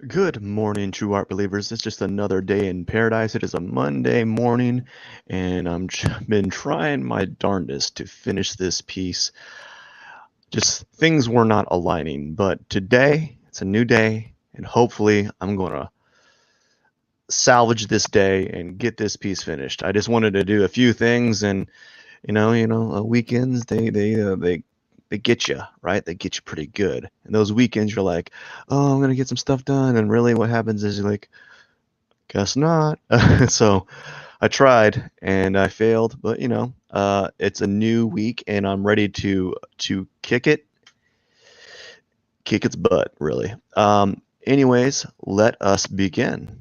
Good morning, true art believers. It's just another day in paradise. It is a Monday morning, and been trying my darndest to finish this piece. Just things were not aligning, but today it's a new day, and hopefully I'm going to salvage this day and get this piece finished. I just wanted to do a few things, and weekends they get you, right? They get you pretty good. And those weekends, you're like, oh, I'm gonna get some stuff done, and really, what happens is you're like, guess not. So I tried and I failed, but it's a new week and I'm ready to kick its butt, really. Anyways, let us begin.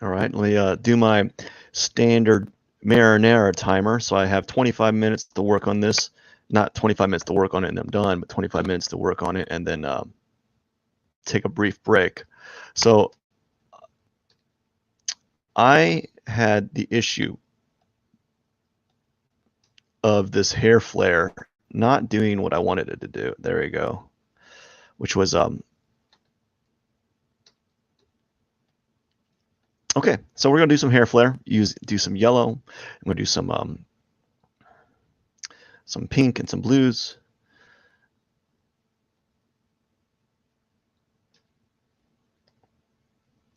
All right, let me do my standard marinara timer. So I have 25 minutes to work on this. Not 25 minutes to work on it and I'm done, but 25 minutes to work on it and then take a brief break. So I had the issue of this hair flare not doing what I wanted it to do. There we go. Which was okay. So we're gonna do some hair flare. Do some yellow. I'm gonna do some pink and some blues.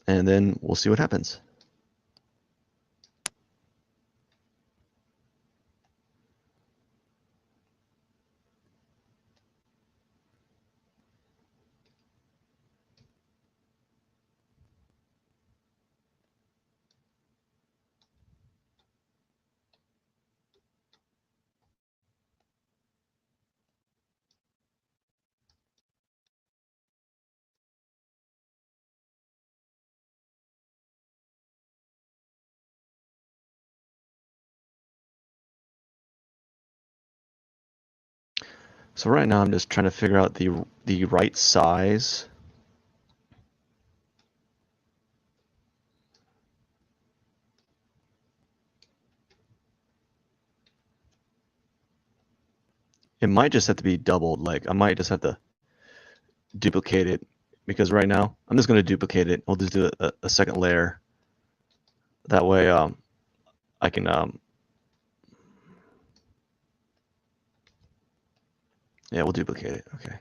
And then we'll see what happens. So right now I'm just trying to figure out the right size. It might just have to be doubled. Like I might just have to duplicate it because right now I'm just going to duplicate it. We'll just do a second layer. That way I can yeah, we'll duplicate it. Okay.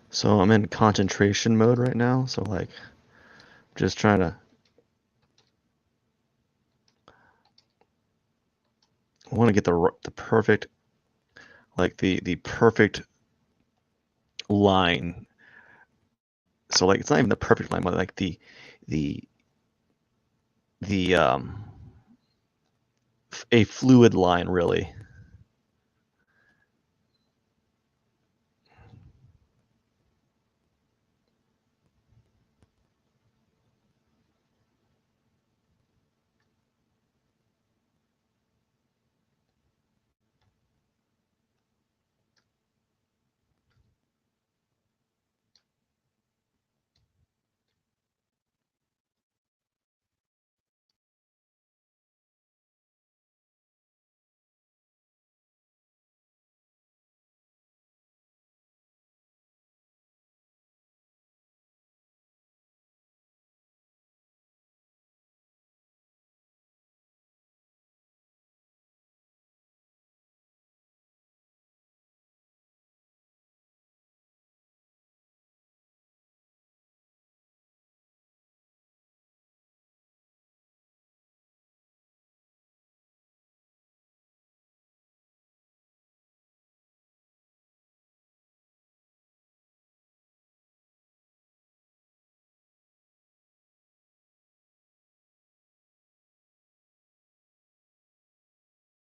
So I'm in concentration mode right now. So like just trying to I want to get the perfect the perfect line. So like it's not even the perfect line, but like the the a fluid line really.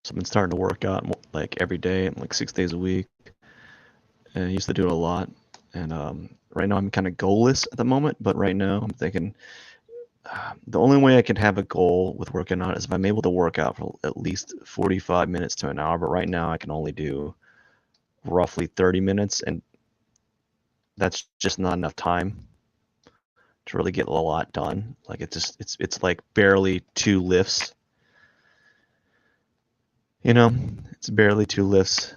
So I've been starting to work out like every day, like 6 days a week. And I used to do it a lot. And right now I'm kind of goalless at the moment, but right now I'm thinking the only way I can have a goal with working out is if I'm able to work out for at least 45 minutes to an hour. But right now I can only do roughly 30 minutes, and that's just not enough time to really get a lot done. Like it's like barely 2 lifts. You know, it's barely 2 lifts.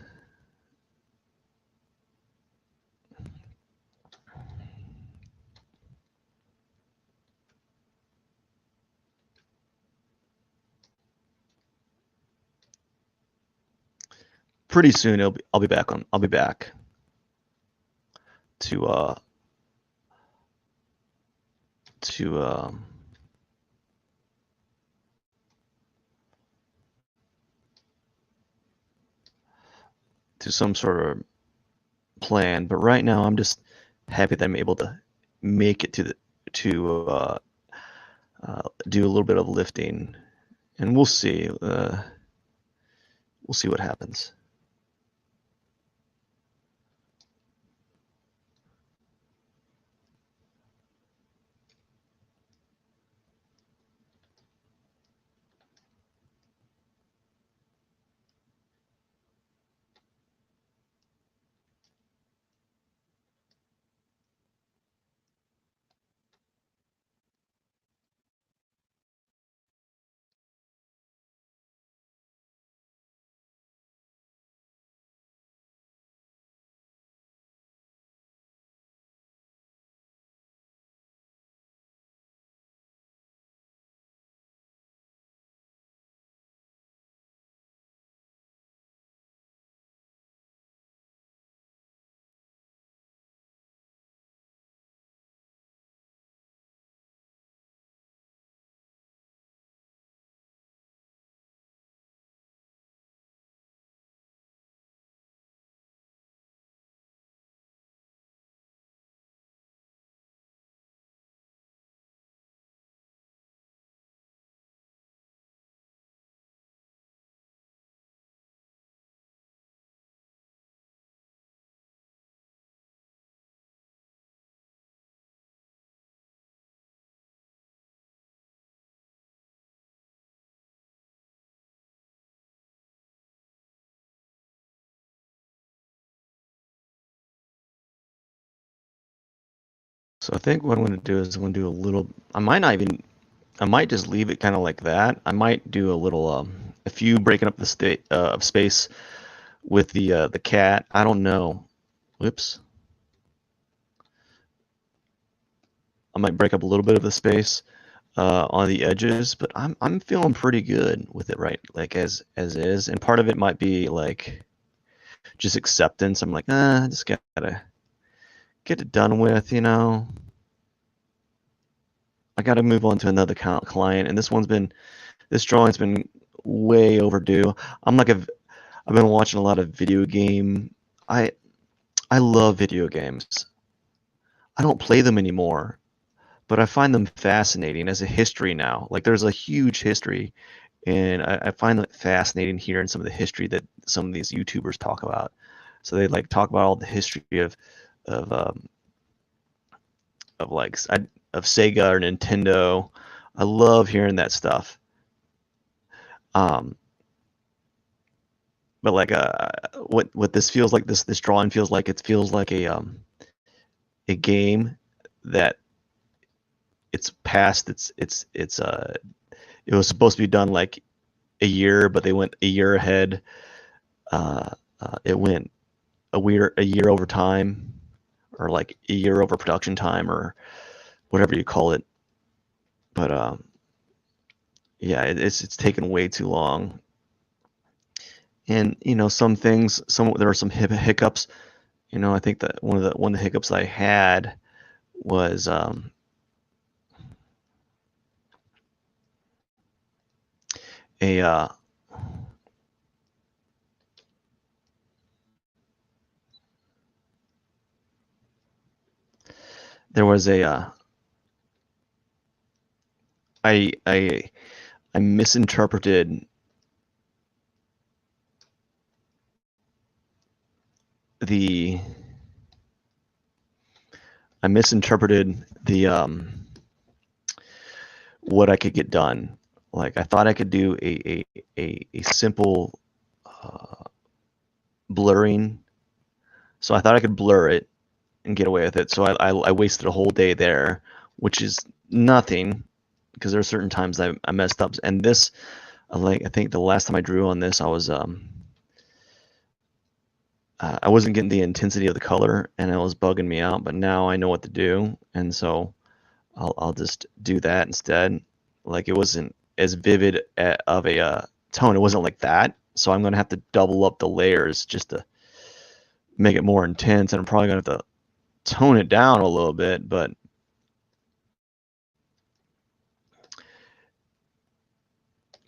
Pretty soon I'll be back on. I'll be back to to to some sort of plan. But right now I'm just happy that I'm able to make it to do a little bit of lifting, and we'll see. We'll see what happens. So I think what I'm going to do is I'm going to do a little. I might not even. I might just leave it kind of like that. I might do a little. A few breaking up the state of space with the cat. I don't know. Whoops. I might break up a little bit of the space on the edges, but I'm feeling pretty good with it, right? Like as is, and part of it might be like just acceptance. I'm like, I just gotta get it done with, you know. I gotta move on to another client, and this drawing's been way overdue. I've been watching a lot of video game. I I love video games. I don't play them anymore, but I find them fascinating as a history now. Like there's a huge history, and I find it fascinating hearing some of the history that some of these YouTubers talk about. So they like talk about all the history of um, of like of Sega or Nintendo. I love hearing that stuff. Um, but like what this feels like, this drawing feels like, it feels like a game that it's past it was supposed to be done like a year, but they went a year ahead. It went a year over time, or like a year over production time, or whatever you call it. But yeah, it's taken way too long. And you know, some things, there are some hiccups. You know, I think that one of the hiccups I had was a there was a I misinterpreted the I misinterpreted the what I could get done. Like I thought I could do a simple blurring. So I thought I could blur it and get away with it. So I wasted a whole day there, which is nothing because there are certain times I messed up. And this, like I think the last time I drew on this, I wasn't getting the intensity of the color, and it was bugging me out. But now I know what to do, and so I'll just do that instead. Like it wasn't as vivid of a tone. It wasn't like that. So I'm gonna have to double up the layers just to make it more intense, and I'm probably gonna have to tone it down a little bit, but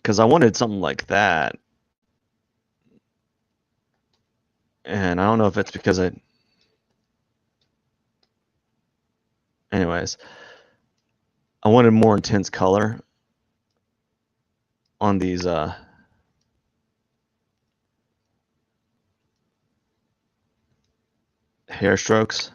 because I wanted something like that, and I don't know if it's because anyways, I wanted more intense color on these hair strokes.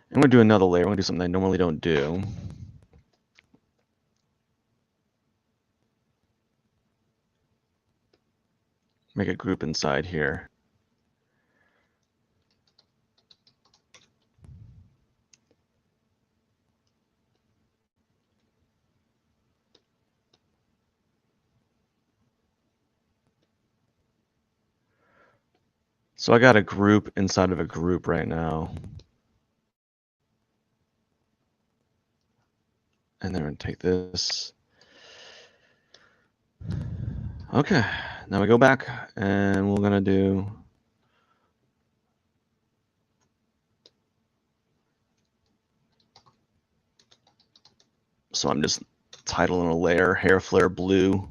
I'm gonna do another layer. I'm gonna do something I normally don't do. Make a group inside here. So I got a group inside of a group right now. And then we're gonna take this. Okay, now we go back and we're gonna do so I'm just titling a layer hair flare blue.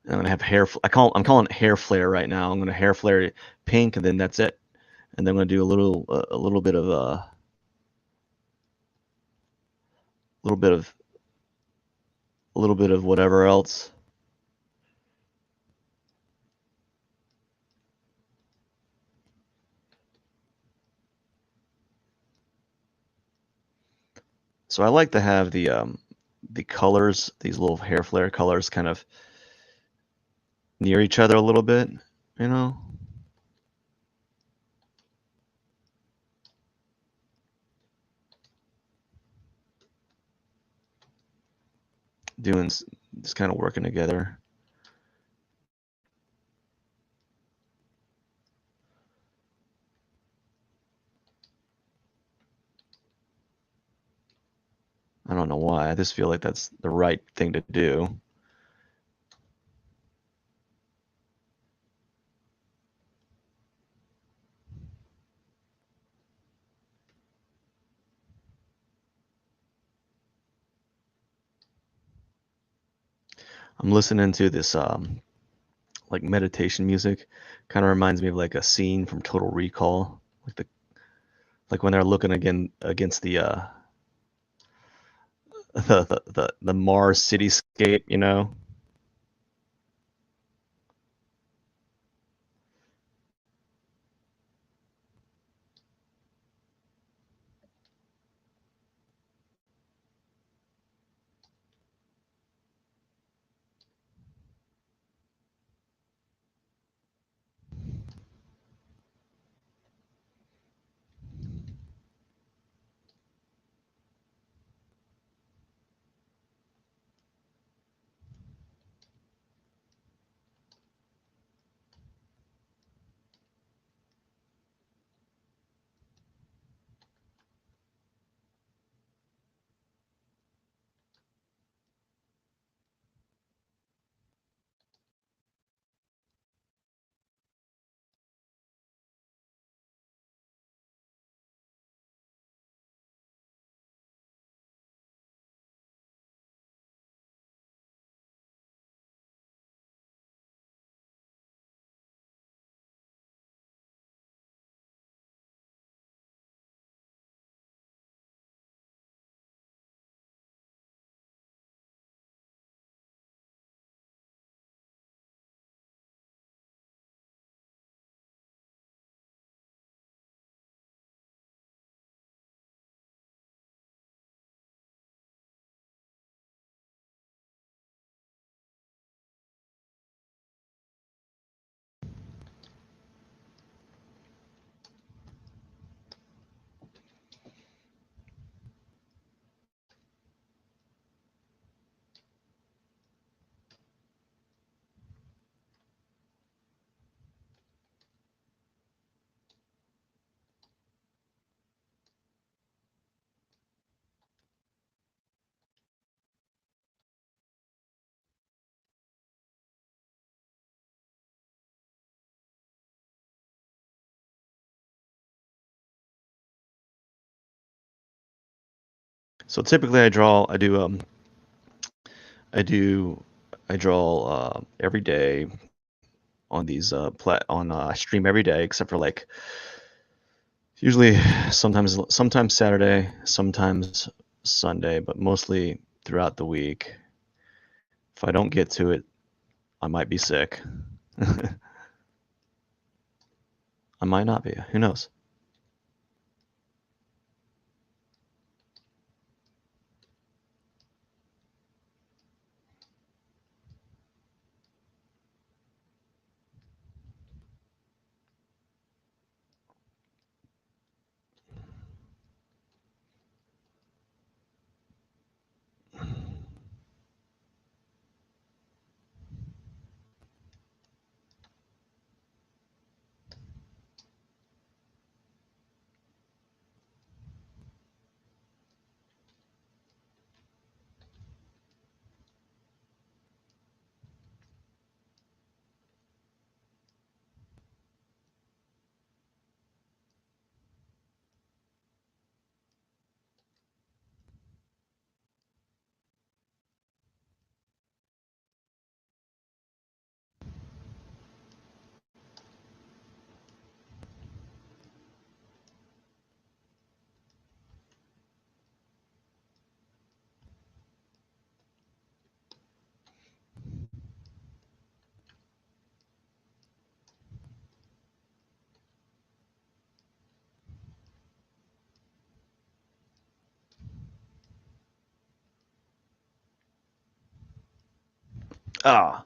And I'm gonna have I'm calling it hair flare right now. I'm gonna hair flare pink, and then that's it. And then I'm gonna do a little bit of a little bit of whatever else. So I like to have the colors, these little hair flare colors, kind of near each other a little bit, you know. Doing just kind of working together. I don't know why. I just feel like that's the right thing to do. I'm listening to this like meditation music. Kind of reminds me of like a scene from Total Recall, like when they're looking again against the the Mars cityscape, you know. So typically I do I draw every day on these I stream every day except for like usually sometimes Saturday, sometimes Sunday, but mostly throughout the week. If I don't get to it, I might be sick. I might not be. Who knows? Ah.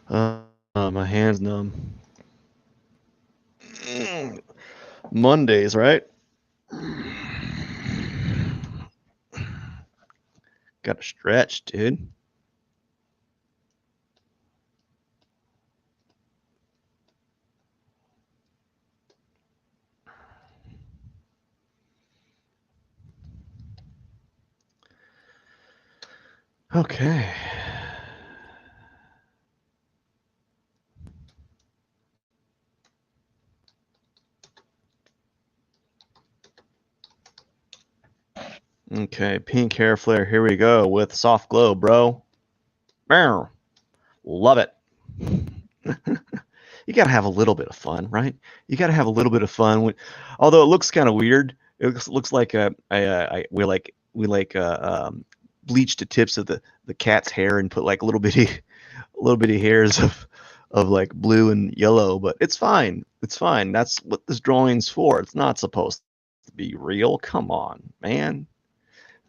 My hands numb. Mondays, right? Got to stretch, dude. Okay. Okay, pink hair flare. Here we go with soft glow, bro. Bow. Love it. You got to have a little bit of fun, right? You got to have a little bit of fun. Although it looks kind of weird, it looks like we bleached the tips of the cat's hair and put like little bitty hairs of like blue and yellow. But it's fine. It's fine. That's what this drawing's for. It's not supposed to be real. Come on, man.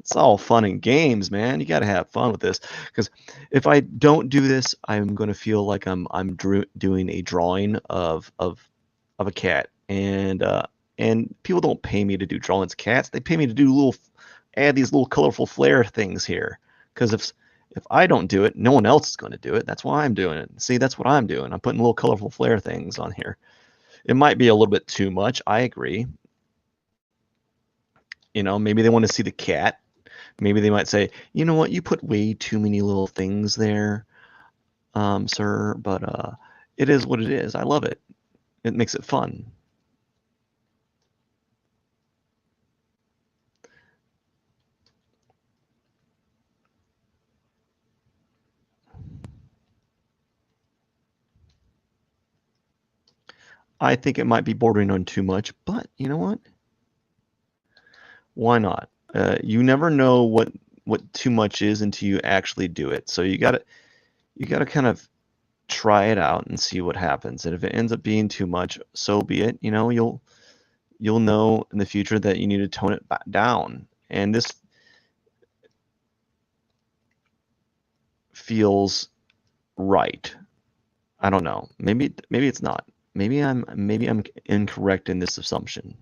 It's all fun and games, man. You got to have fun with this because if I don't do this, I'm going to feel like I'm doing a drawing of a cat, and people don't pay me to do drawings of cats. They pay me to do add these little colorful flare things here. Because if I don't do it, no one else is going to do it. That's why I'm doing it. See, that's what I'm doing. I'm putting little colorful flare things on here. It might be a little bit too much. I agree. You know, maybe they want to see the cat. Maybe they might say, you know what, you put way too many little things there, sir, but it is what it is. I love it. It makes it fun. I think it might be bordering on too much, but you know what? Why not? You never know what too much is until you actually do it. So you gotta kind of try it out and see what happens. And if it ends up being too much, so be it. You know, you'll know in the future that you need to tone it back down. And this feels right. I don't know. Maybe it's not. Maybe I'm incorrect in this assumption.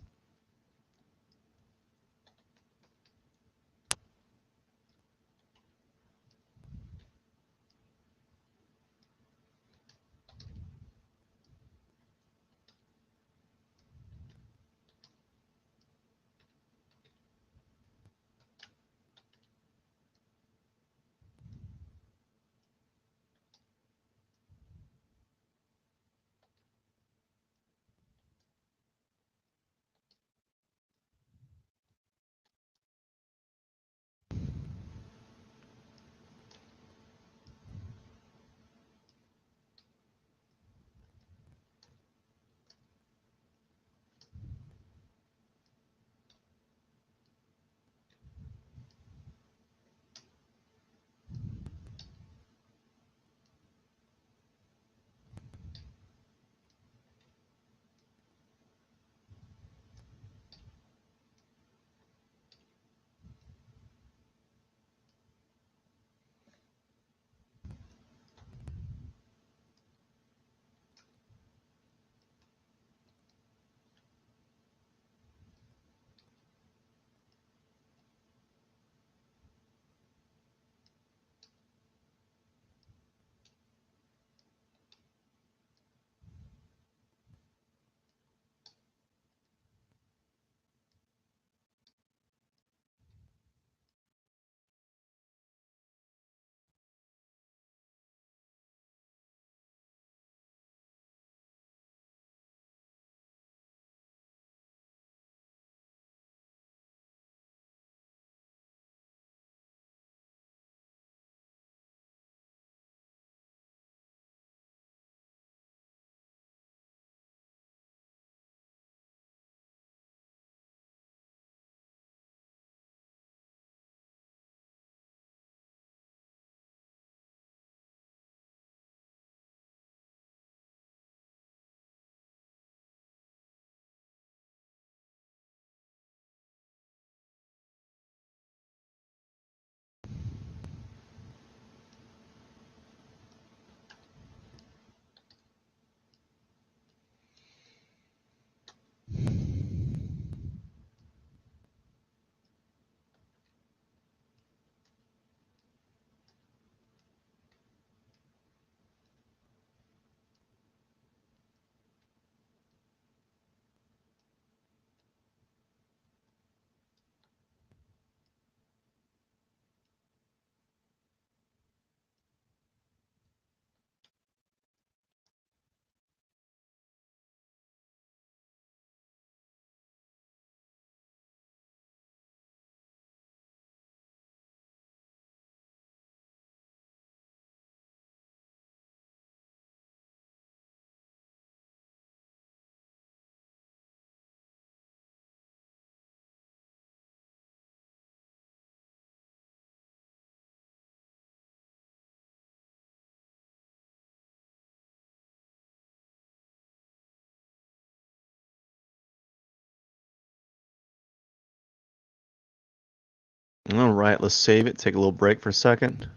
All right, let's save it. Take a little break for a second.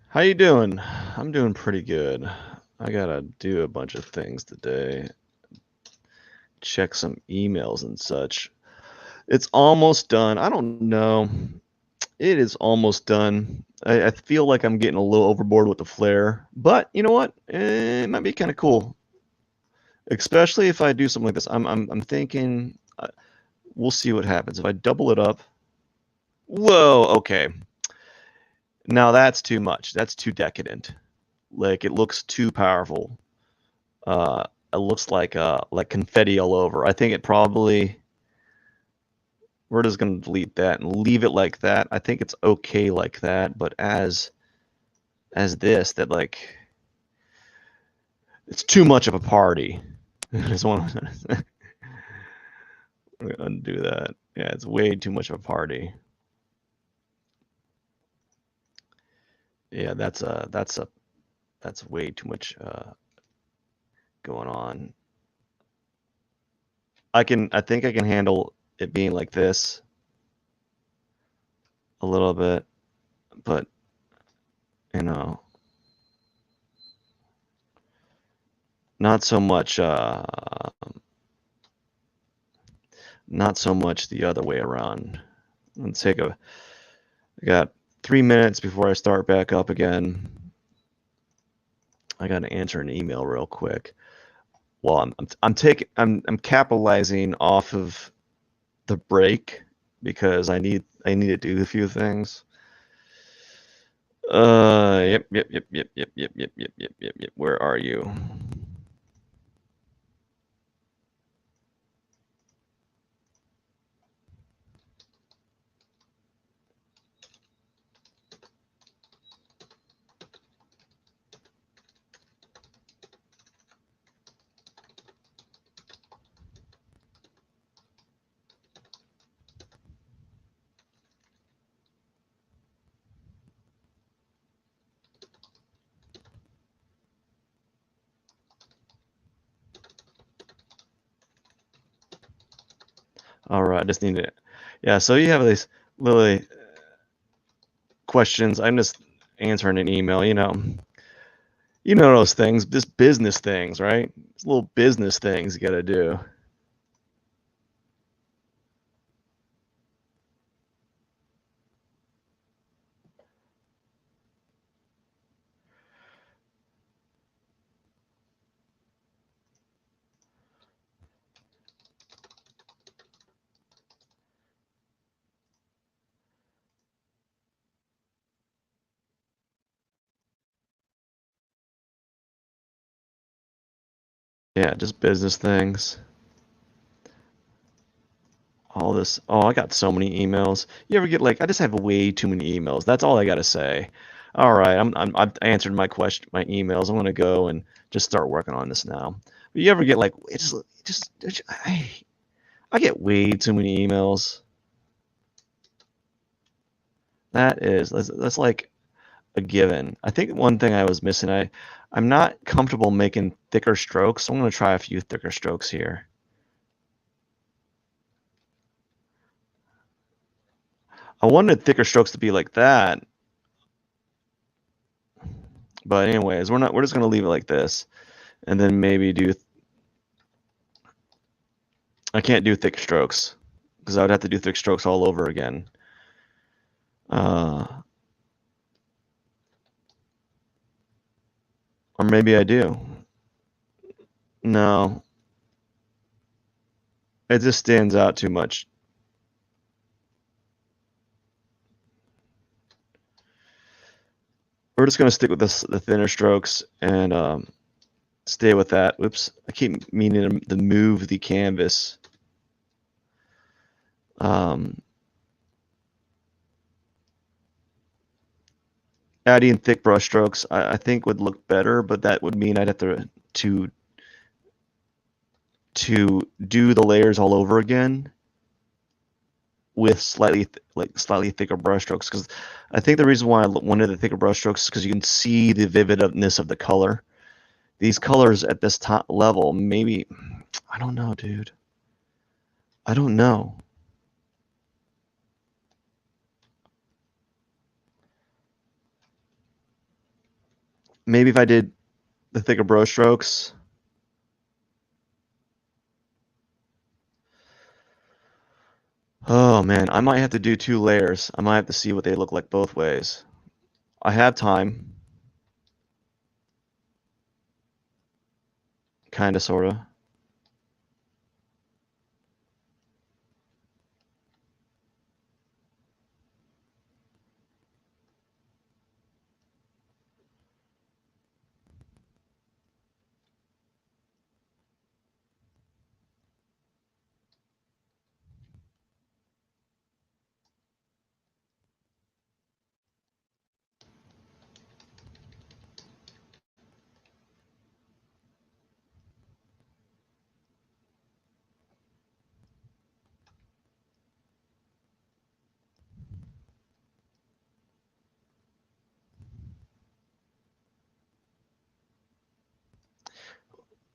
How you doing? I'm doing pretty good. I gotta do a bunch of things today. Check some emails and such. It's almost done. I don't know. It is almost done. I feel like I'm getting a little overboard with the flare, but you know what? It might be kind of cool, especially if I do something like this. I'm thinking We'll see what happens. If I double it up, whoa, okay. Now that's too much. That's too decadent. Like, it looks too powerful. It looks like confetti all over. I think it probably, we're just gonna delete that and leave it like that. I think it's okay like that, but as this, that, like, it's too much of a party. I just want to undo that. Yeah, it's way too much of a party. Yeah, that's way too much going on. I think I can handle it being like this a little bit, but you know, not so much the other way around. Let's take I got 3 minutes before I start back up again. I got to answer an email real quick. Well, I'm capitalizing off of the break because I need to do a few things. Yep. Where are you? All right, I just need it. Yeah, so you have these little questions. I'm just answering an email, those things, just business things, right? It's little business things you got to do. Yeah, just business things. All this. Oh, I got so many emails. You ever get like, I just have way too many emails. That's all I got to say. All right, I've answered my emails. I'm gonna go and just start working on this now. But you ever get like, I get way too many emails. That's like a given. I think one thing I was missing, I'm not comfortable making thicker strokes, so I'm gonna try a few thicker strokes here. I wanted thicker strokes to be like that, but anyways, we're just gonna leave it like this, and then maybe I can't do thick strokes because I would have to do thick strokes all over again. Or maybe I do. No, it just stands out too much. We're just gonna stick with the thinner strokes and stay with that. Oops, I keep meaning to move the canvas. Adding thick brush strokes, I think would look better, but that would mean I'd have to do the layers all over again with slightly thicker brush strokes. Because I think the reason why I wanted the thicker brush strokes is because you can see the vividness of the color. These colors at this top level, maybe, I don't know, dude. I don't know. Maybe if I did the thicker brush strokes. Oh man, I might have to do 2 layers. I might have to see what they look like both ways. I have time. Kinda, sorta.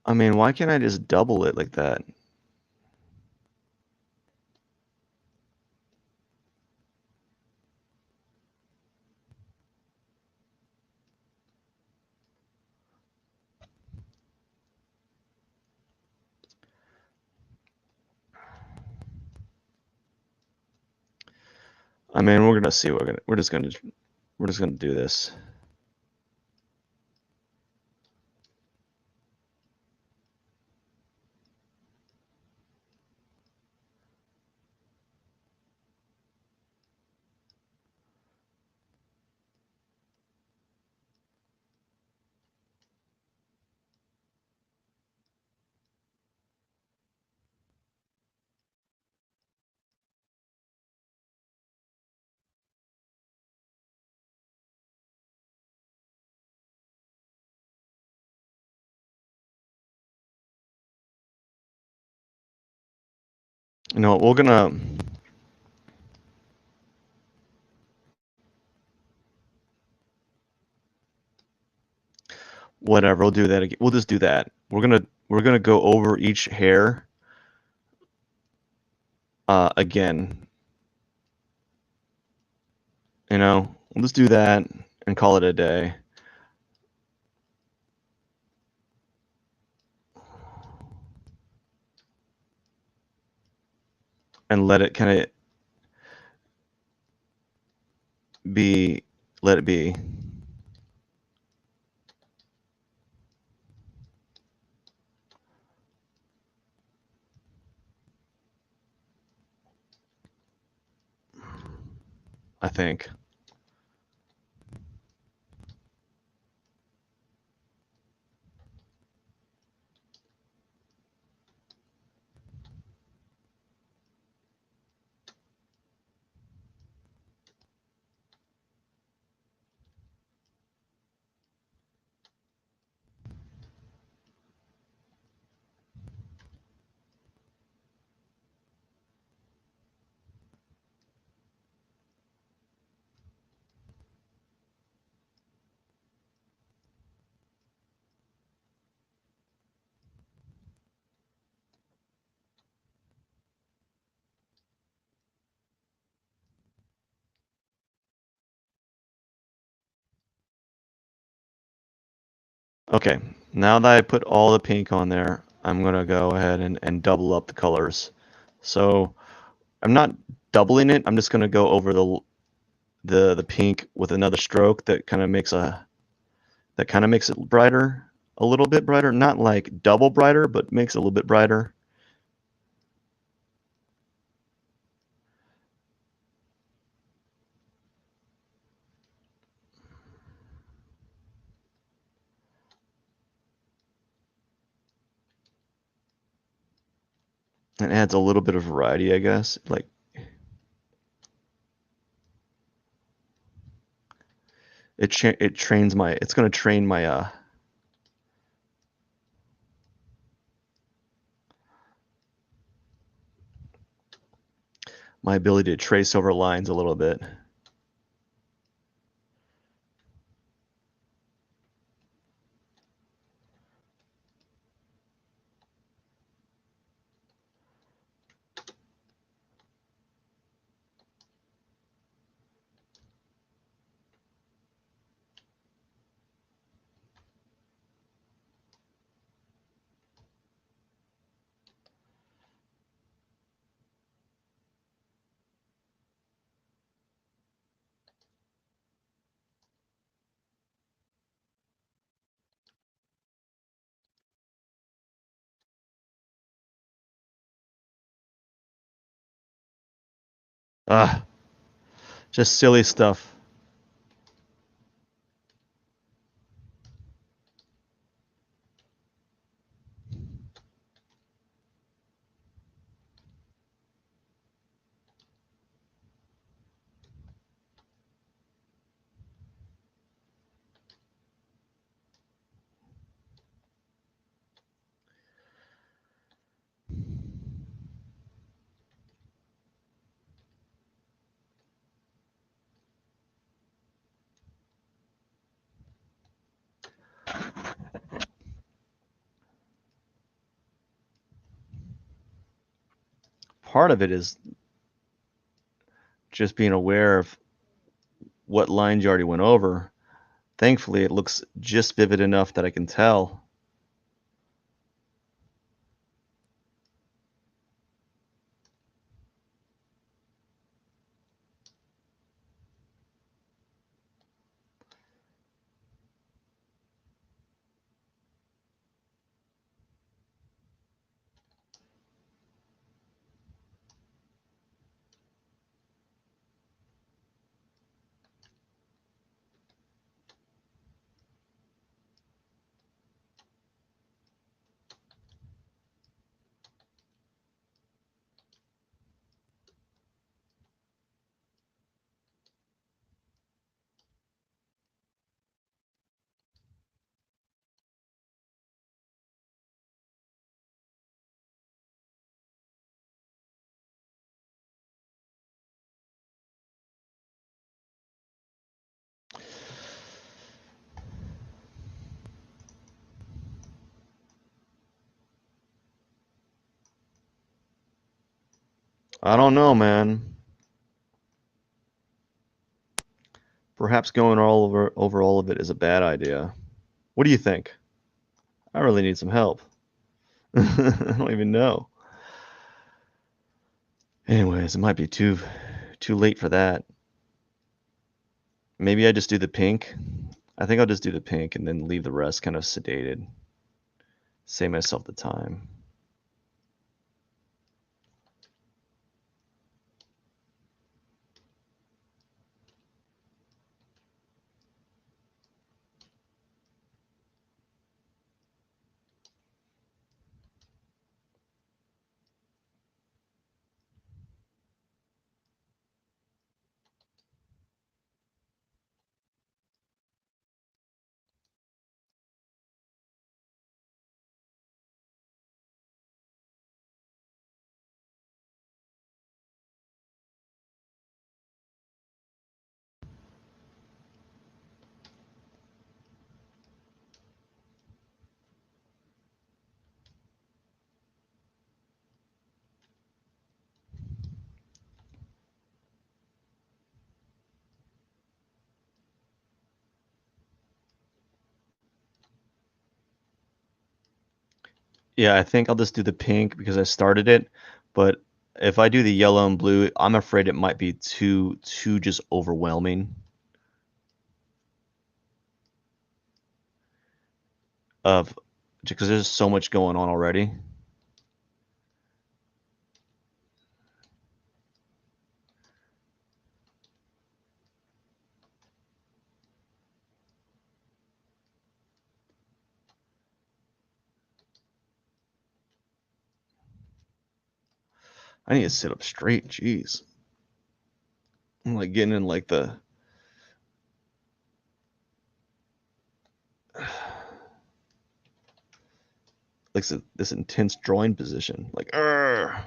I mean, why can't I just double it like that? I mean, we're gonna see. We're just gonna do this. You know, we're gonna. Whatever, we'll do that again. We'll just do that. We're gonna go over each hair again. You know, we'll just do that and call it a day. And let it kind of be. Let it be. I think. Okay, now that I put all the pink on there, I'm gonna go ahead and double up the colors. So I'm not doubling it. I'm just gonna go over the pink with another stroke that kind of makes it brighter, a little bit brighter. Not like double brighter, but makes it a little bit brighter. It adds a little bit of variety, I guess. Like it trains my. It's gonna train my ability to trace over lines a little bit. Ah, just silly stuff. part of it is just being aware of what lines you already went over. Thankfully, it looks just vivid enough that I can tell. I don't know, man. Perhaps going all over all of it is a bad idea. What do you think? I really need some help. I don't even know. Anyways, it might be too late for that. Maybe I just do the pink. I think I'll just do the pink and then leave the rest kind of sedated. Save myself the time. Yeah, I think I'll just do the pink because I started it, but if I do the yellow and blue, I'm afraid it might be too just overwhelming of because there's so much going on already. I need to sit up straight. Jeez. I'm like getting in like the like this intense drawing position. Like, Argh.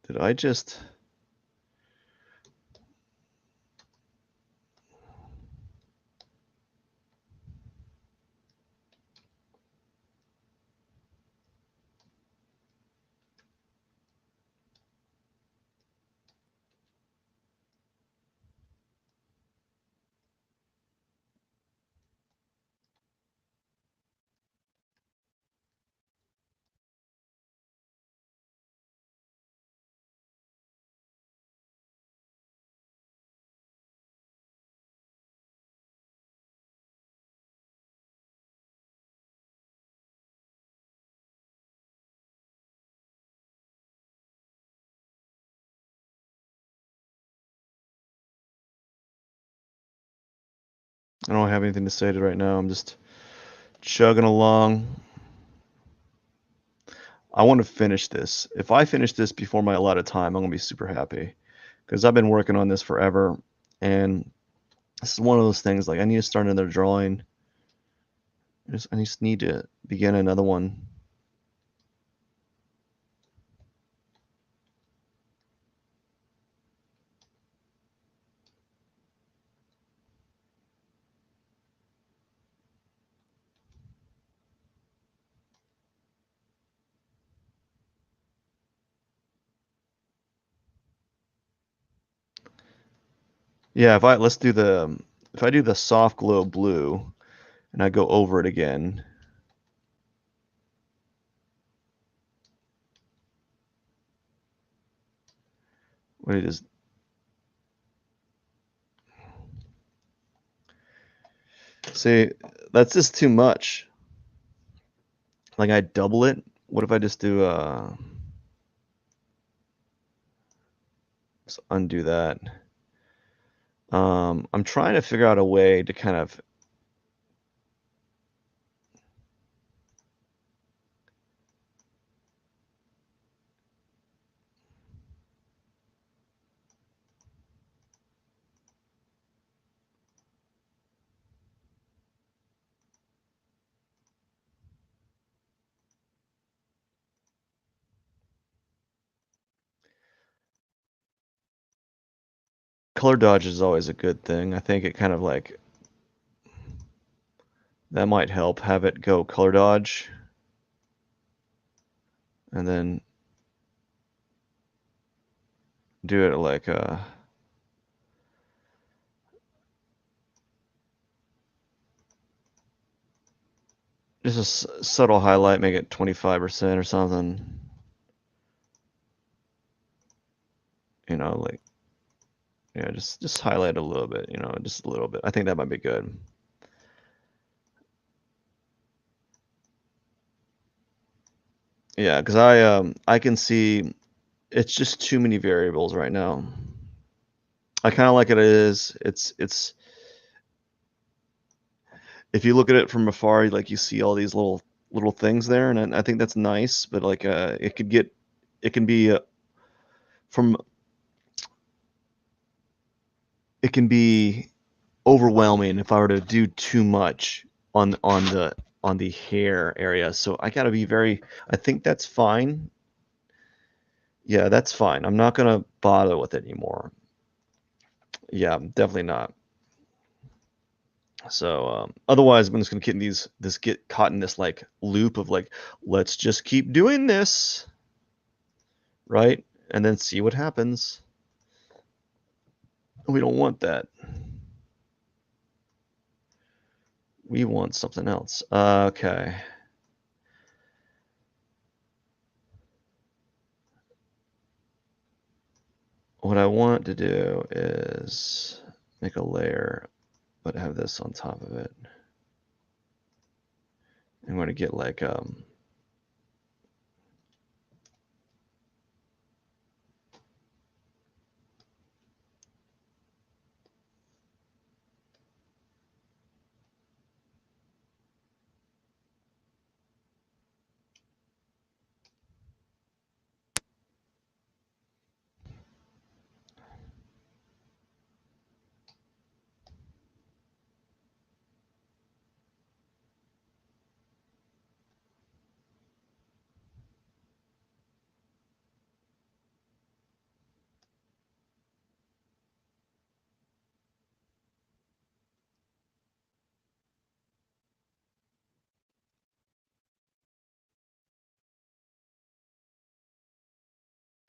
Did I just I don't have anything to say to right now. I'm just chugging along. I want to finish this. If I finish this before my allotted time, I'm gonna be super happy because I've been working on this forever, and this is one of those things. Like I need to start another drawing. I just need to begin another one. Yeah, if I do the soft glow blue and I go over it again, what it is, see, that's just too much. Like I double it. What if I just do let's undo that. I'm trying to figure out a way to kind of color dodge is always a good thing. I think it kind of like that might help have it go color dodge and then do it like just a subtle highlight, make it 25% or something. You know, like yeah, just highlight a little bit, you know, just a little bit. I think that might be good. Yeah, because I can see it's just too many variables right now. I kind of like it as it's if you look at it from afar, like you see all these little things there, and I think that's nice. But like it can be from it can be overwhelming if I were to do too much on the hair area. So I got to be very. I think that's fine. Yeah, that's fine. I'm not gonna bother with it anymore. Yeah, definitely not. So otherwise, I'm just gonna get in get caught in this like loop of like, let's just keep doing this, right? And then see what happens. We don't want that. We want something else. Okay. What I want to do is make a layer, but have this on top of it. I'm going to get like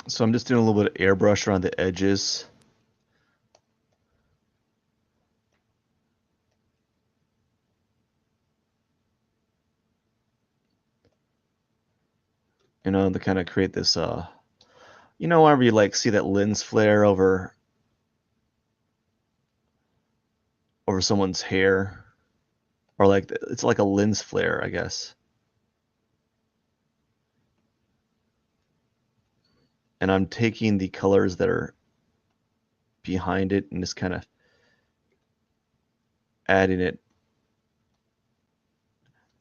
so I'm just doing a little bit of airbrush around the edges. You know, to kind of create this you know, whenever you like see that lens flare over someone's hair, or like it's like a lens flare, I guess. And I'm taking the colors that are behind it and just kind of adding it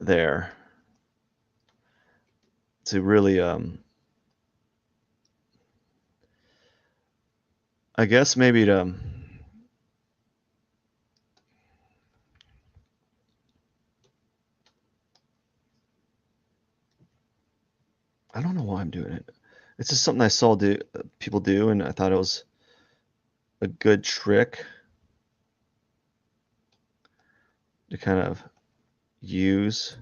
there to really I guess maybe to I don't know why I'm doing it. It's just something I saw people do, and I thought it was a good trick to kind of use.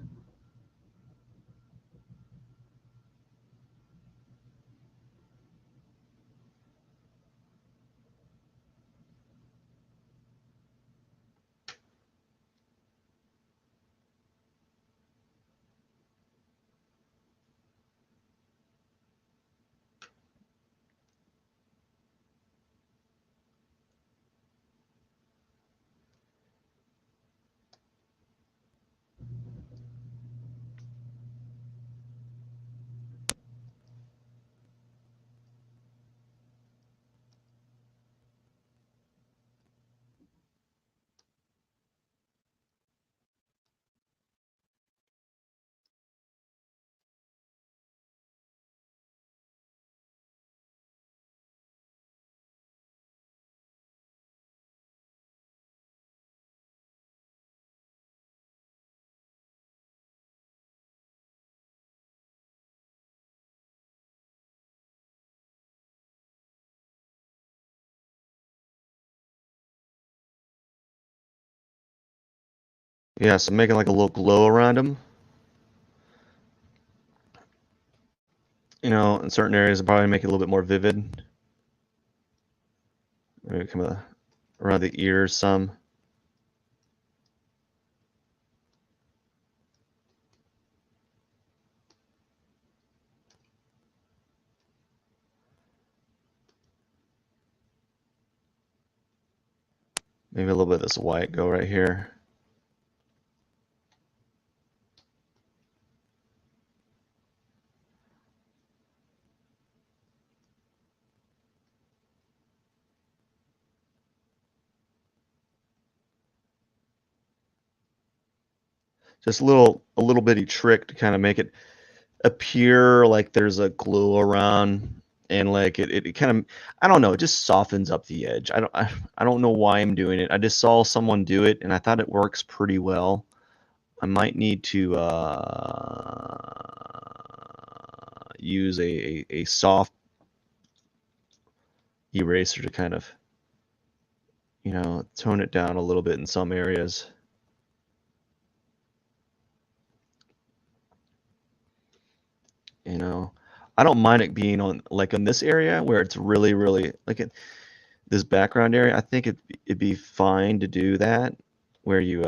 Yeah, so making like a little glow around them. You know, in certain areas, probably make it a little bit more vivid. Maybe come around the ears some. Maybe a little bit of this white go right here. Just a little bitty trick to kind of make it appear like there's a glow around, and like it kind of, I don't know, it just softens up the edge. I don't know why I'm doing it. I just saw someone do it and I thought it works pretty well. I might need to use a soft eraser to kind of, you know, tone it down a little bit in some areas. You know, I don't mind it being on like in this area where it's really like this background area. I think it'd be fine to do that where you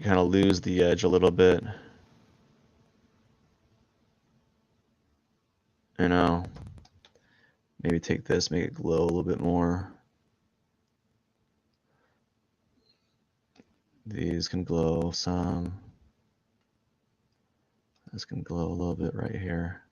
kind of lose the edge a little bit. You know, maybe take this, make it glow a little bit more. These can glow some. This can glow a little bit right here.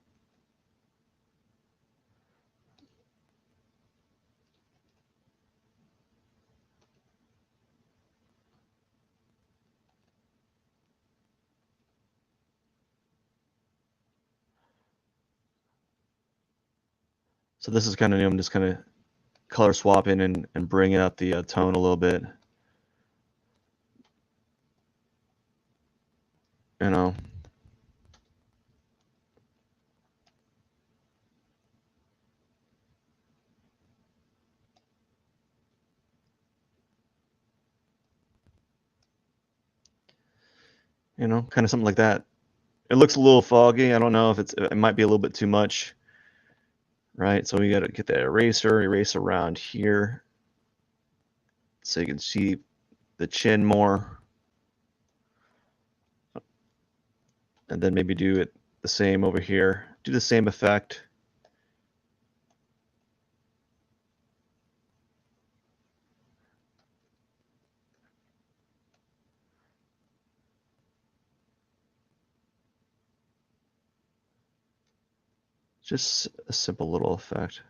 So this is kind of new. I'm just kind of color swapping and bringing up the tone a little bit. You know, kind of something like that. It looks a little foggy. I don't know if it might be a little bit too much, right? So we got to get that eraser, erase around here so you can see the chin more. And then maybe do it the same over here. Do the same effect. Just a simple little effect.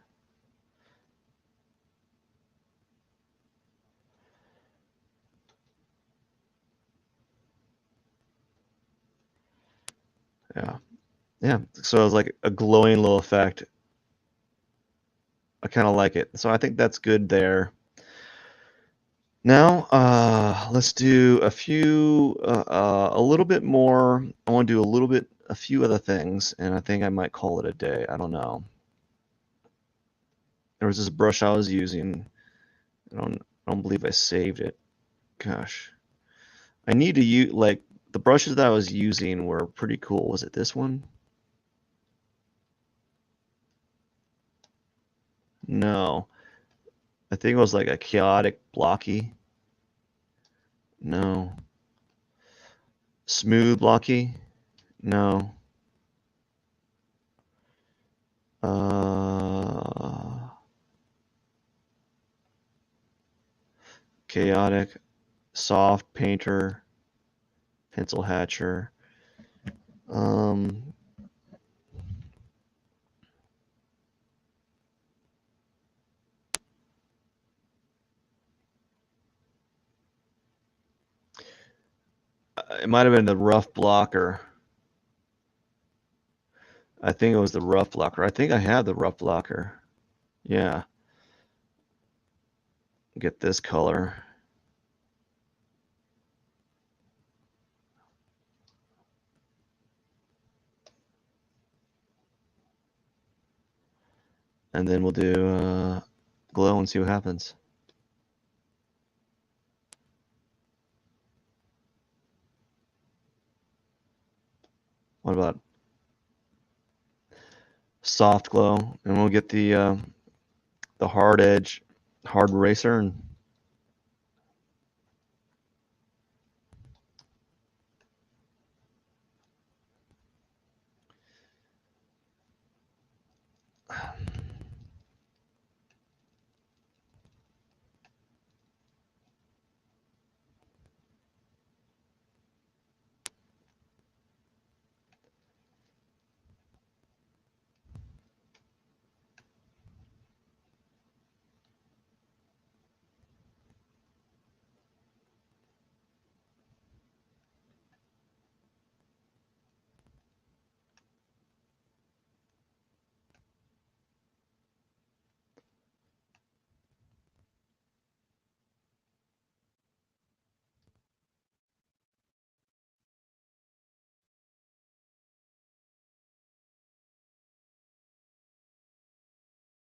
Yeah. Yeah. So it's like a glowing little effect. I kind of like it. So I think that's good there. Now, let's do a little bit more. I want to do a few other things, and I think I might call it a day. I don't know. There was this brush I was using. I don't believe I saved it. Gosh. I need to use, like, the brushes that I was using were pretty cool. Was it this one? No. I think it was like a chaotic blocky. No. Smooth blocky. No. Uh, chaotic, soft painter, pencil hatcher. Um, It might have been the rough blocker. I think it was the rough blocker. I think I have the rough blocker. Yeah. Get this color. And then we'll do glow and see what happens. What about soft glow? And we'll get the hard edge, hard eraser, and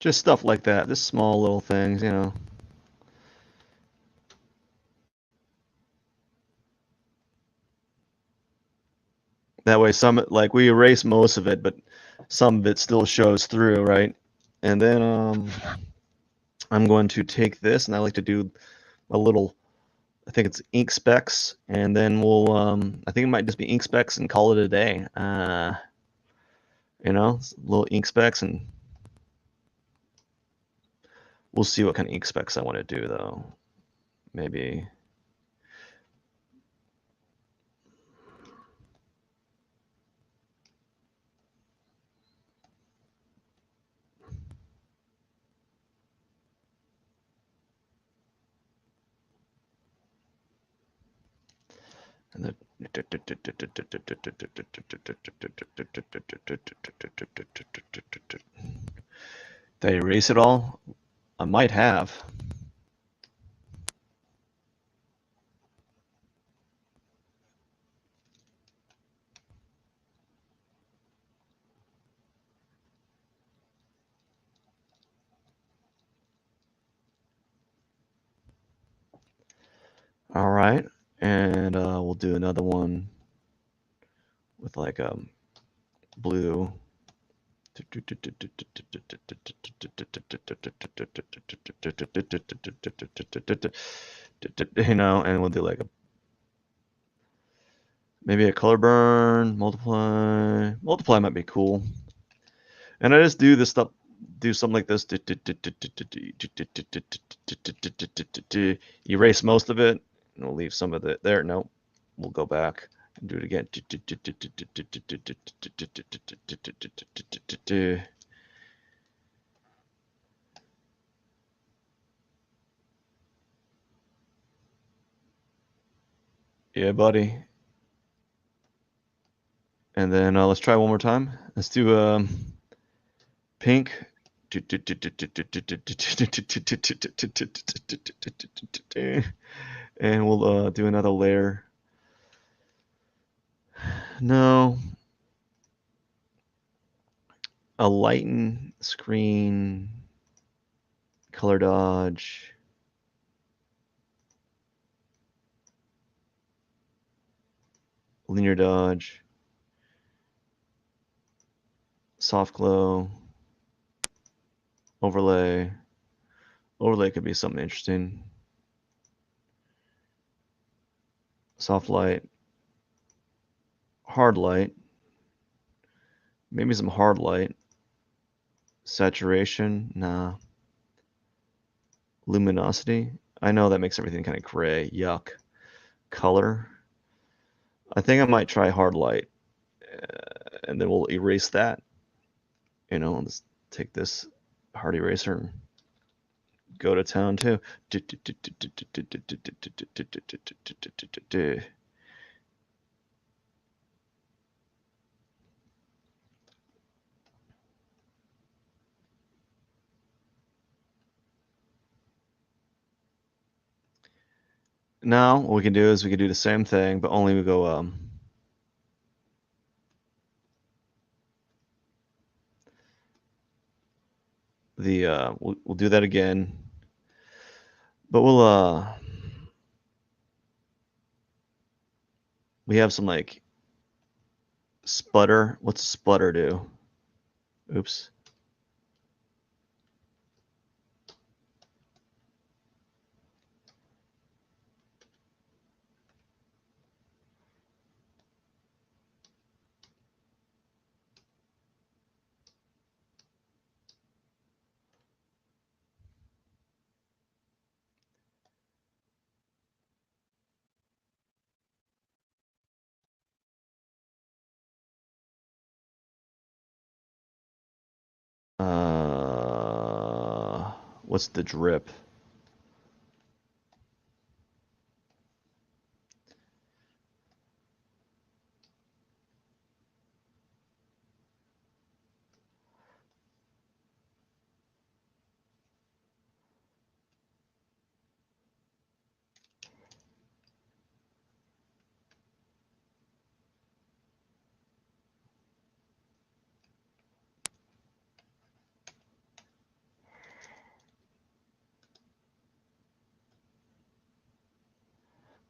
just stuff like that. Just small little things, you know. That way, some like we erase most of it, but some of it still shows through, right? And then I'm going to take this, and I like to do a little. I think it's ink specks, and then we'll. I think it might just be ink specks and call it a day. You know, little ink specks, and we'll see what kind of ink specks I want to do, though. Maybe. And then, did I erase it all? I might have. All right, and we'll do another one with like blue. You know, and we'll do like maybe a color burn, multiply. Multiply might be cool. And I just do this stuff, do something like this. Erase most of it, and we'll leave some of it there. No, we'll go back and do it again. Yeah, buddy. And then let's try one more time. Let's do pink. And we'll do another layer. No. A lighten screen, color dodge. Linear dodge. Soft glow. Overlay. Overlay could be something interesting. Soft light. Hard light. Maybe some hard light. Saturation. Nah. Luminosity. I know that makes everything kind of gray. Yuck. Color. I think I might try hard light. And then we'll erase that. You know, let's take this hard eraser and go to town too. Now what we can do is we can do the same thing, but only we go we'll do that again, but we have some like sputter. What's sputter do? Oops. What's the drip?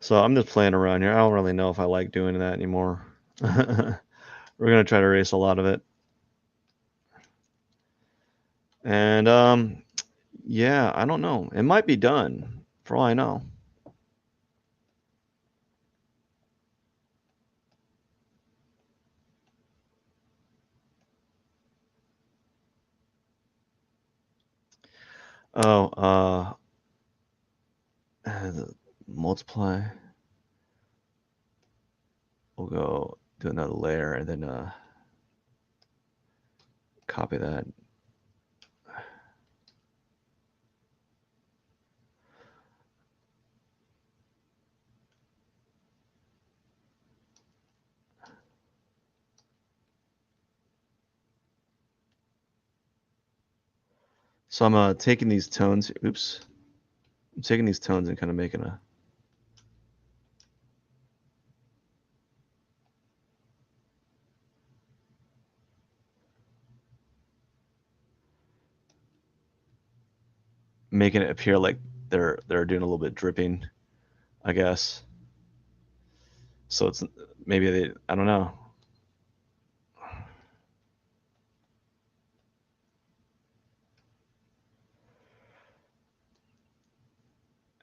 So I'm just playing around here. I don't really know if I like doing that anymore. We're gonna try to erase a lot of it. And yeah, I don't know. It might be done for all I know. Oh, multiply. We'll go do another layer and then copy that. So I'm taking these tones. Oops. I'm taking these tones and kind of making it appear like they're doing a little bit dripping, I guess. So it's maybe they, I don't know.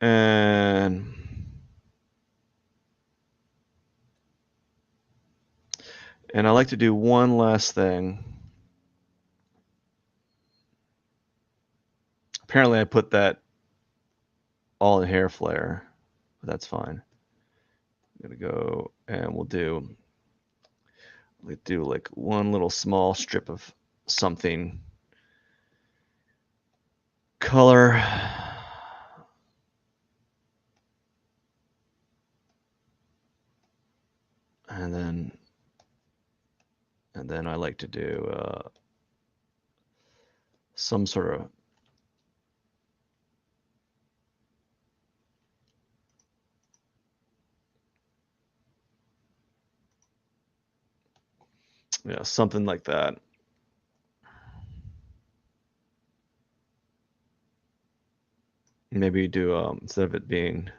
And I like to do one last thing. Apparently I put that all in hair flare, but that's fine. I'm gonna go and we'll do like one little small strip of something color, and then I like to do some sort of yeah, something like that. Maybe do instead of it being,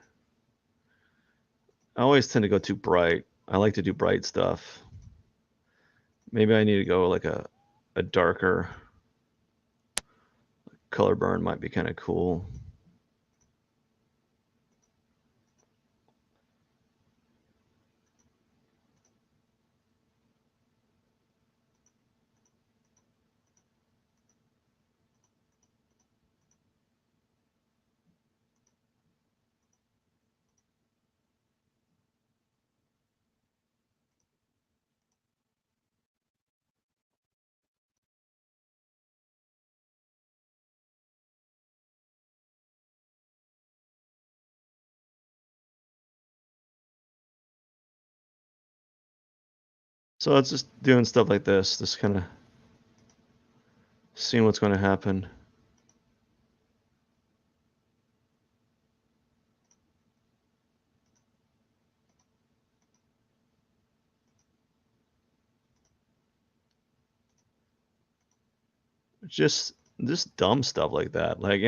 I always tend to go too bright. I like to do bright stuff. Maybe I need to go like a darker color burn might be kind of cool. So it's just doing stuff like this, just kind of seeing what's going to happen. Just dumb stuff like that. Like,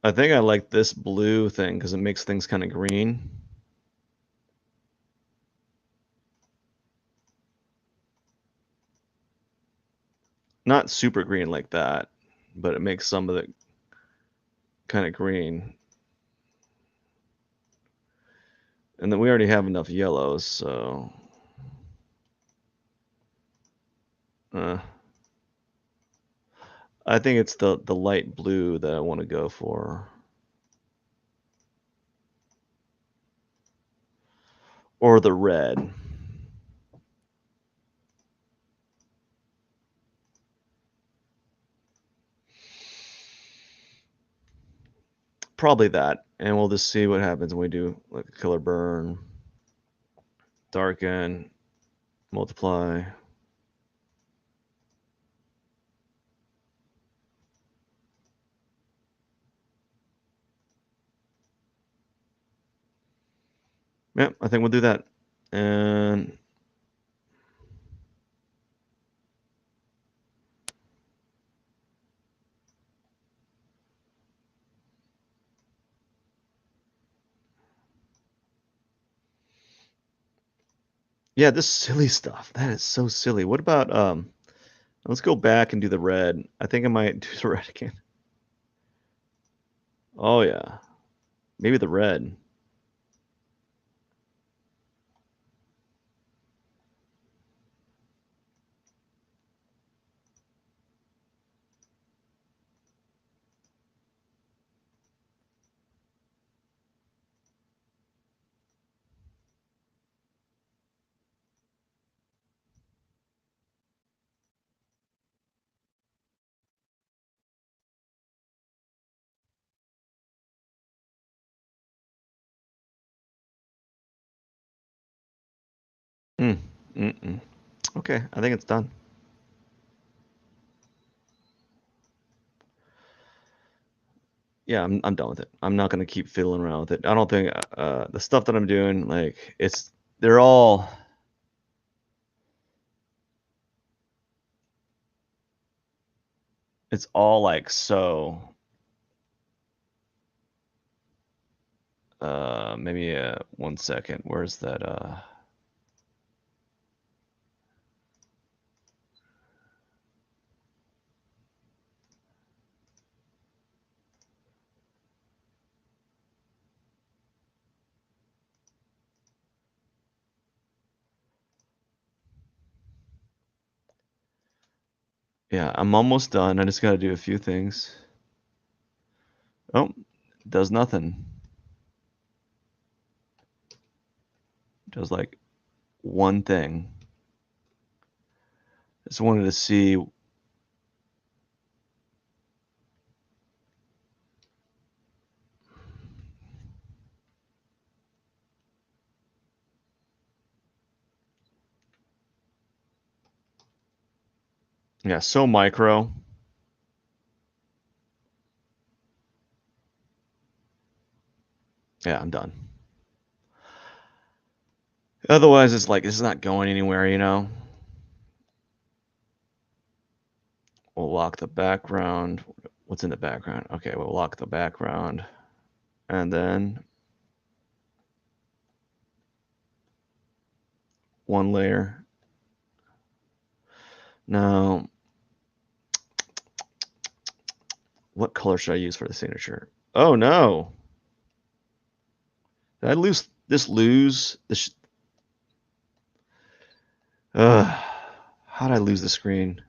I think I like this blue thing because it makes things kind of green. Not super green like that, but it makes some of it kind of green. And then we already have enough yellows, so I think it's the light blue that I want to go for. Or the red. Probably that. And we'll just see what happens when we do like color burn, darken, multiply. Yeah, I think we'll do that. And yeah, this silly stuff. That is so silly. What about let's go back and do the red. I think I might do the red again. Oh yeah. Maybe the red. Mm. Mm-mm. Okay, I think it's done. Yeah, I'm done with it. I'm not gonna keep fiddling around with it. I don't think the stuff that I'm doing, like they're all it's all like so maybe 1 second. Where's that yeah, I'm almost done. I just gotta do a few things. Oh, does nothing. Does like one thing. Just wanted to see. Yeah, so micro. Yeah, I'm done. Otherwise, it's like it's not going anywhere. We'll lock the background. What's in the background? Okay, we'll lock the background. And then one layer. Now, what color should I use for the signature? Oh no! Did I lose this? How did I lose the screen?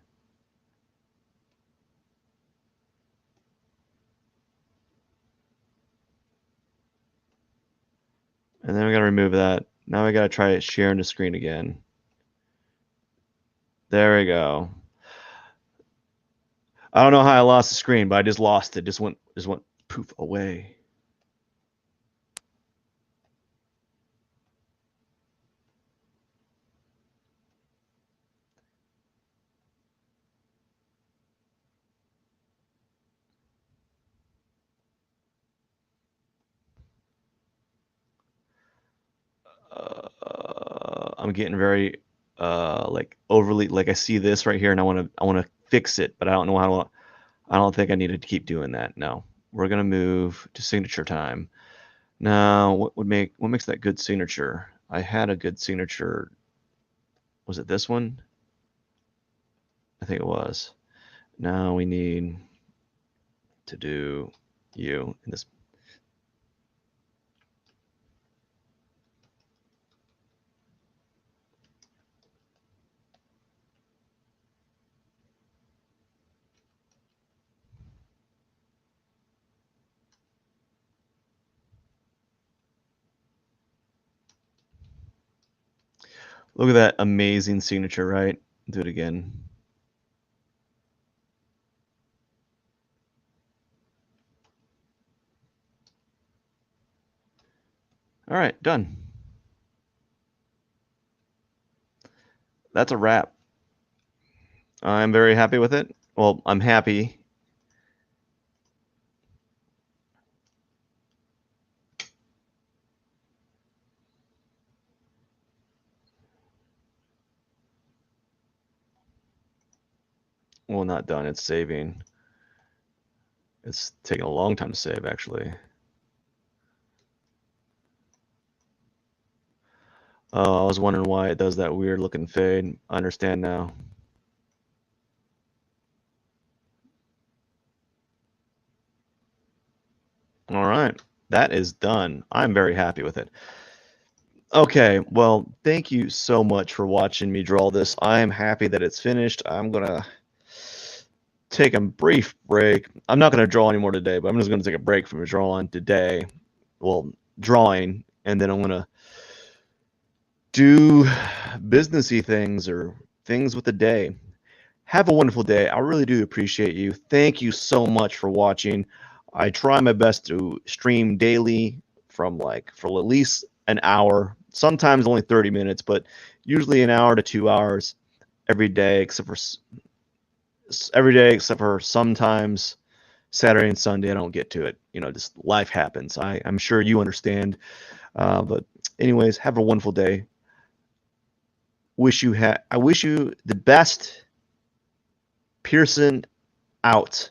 And then we gotta remove that. Now we gotta try sharing the screen again. There we go. I don't know how I lost the screen, but I just lost it. Just went poof away. I'm getting very like overly, like I see this right here and I want to fix it, but I don't know how. I don't think I needed to keep doing that. No, we're gonna move to signature time. Now, what makes that good signature? I had a good signature. Was it this one? I think it was. Now we need to do you in this. Look at that amazing signature, right? Do it again. All right, done. That's a wrap. I'm very happy with it. Well, I'm happy. Well, not done. It's saving. It's taking a long time to save, actually. Oh, I was wondering why it does that weird looking fade. I understand now. All right, that is done. I'm very happy with it. Okay, well, thank you so much for watching me draw this. I am happy that it's finished. I'm gonna take a brief break. I'm not gonna draw anymore today, but I'm just gonna take a break from drawing today. Well, drawing, and then I'm gonna do businessy things or things with the day. Have a wonderful day. I really do appreciate you. Thank you so much for watching. I try my best to stream daily from like for at least an hour, sometimes only 30 minutes, but usually an hour to 2 hours every day, except for sometimes Saturday and Sunday. I don't get to it. You know, just life happens. I'm sure you understand. But anyways, have a wonderful day. I wish you the best. Pearson out.